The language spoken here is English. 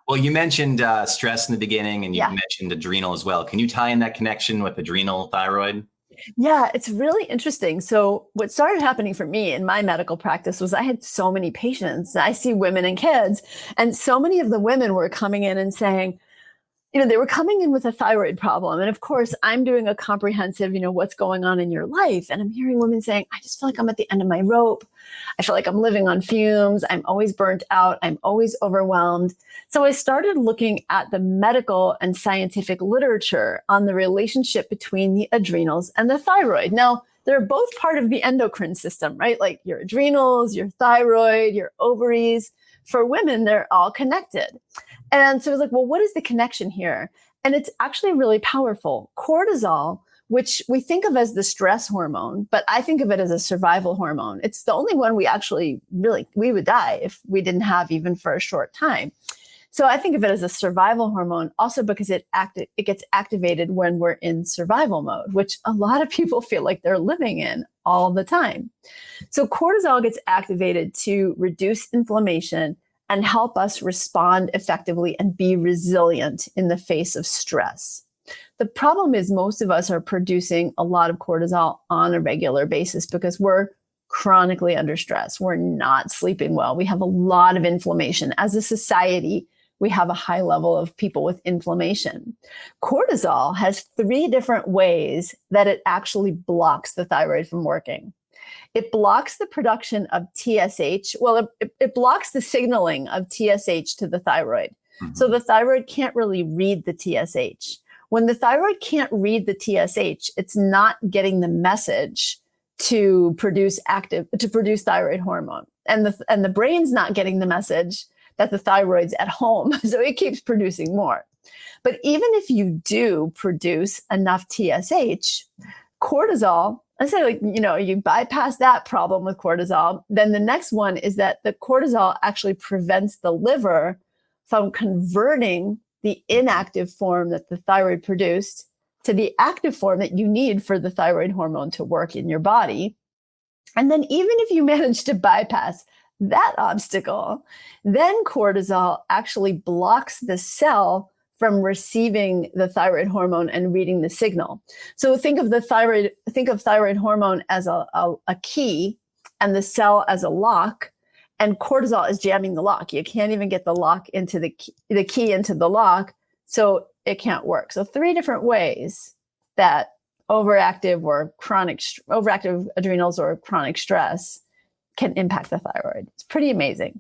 Well, you mentioned stress in the beginning, and you Yeah. mentioned adrenal as well. Can you tie in that connection with adrenal thyroid? Yeah, it's really interesting. So, what started happening for me in my medical practice was I had so many patients. I see women and kids, and so many of the women were coming in and saying, they were coming in with a thyroid problem. And of course, I'm doing a comprehensive, what's going on in your life. And I'm hearing women saying, I just feel like I'm at the end of my rope. I feel like I'm living on fumes. I'm always burnt out. I'm always overwhelmed. So I started looking at the medical and scientific literature on the relationship between the adrenals and the thyroid. Now, they're both part of the endocrine system, right? Like your adrenals, your thyroid, your ovaries. For women, they're all connected. And so I was like, well, what is the connection here? And it's actually really powerful. Cortisol, which we think of as the stress hormone, but I think of it as a survival hormone. It's the only one we actually we would die if we didn't have even for a short time. So I think of it as a survival hormone also because it gets activated when we're in survival mode, which a lot of people feel like they're living in all the time. So cortisol gets activated to reduce inflammation and help us respond effectively and be resilient in the face of stress. The problem is most of us are producing a lot of cortisol on a regular basis because we're chronically under stress. We're not sleeping well. We have a lot of inflammation. As a society, we have a high level of people with inflammation. Cortisol has 3 different ways that it actually blocks the thyroid from working. It blocks the production of TSH. Well, it blocks the signaling of TSH to the thyroid. Mm-hmm. So the thyroid can't really read the TSH. When the thyroid can't read the TSH, it's not getting the message to produce thyroid hormone. And the brain's not getting the message that the thyroid's at home. So it keeps producing more. But even if you do produce enough TSH, cortisol, let's say you bypass that problem with cortisol, then the next one is that the cortisol actually prevents the liver from converting the inactive form that the thyroid produced to the active form that you need for the thyroid hormone to work in your body. And then even if you manage to bypass that obstacle, then cortisol actually blocks the cell from receiving the thyroid hormone and reading the signal. So think of thyroid hormone as a key and the cell as a lock, and cortisol is jamming the lock. You can't even get the lock into the key into the lock, so it can't work. So 3 different ways that overactive adrenals or chronic stress can impact the thyroid. It's pretty amazing.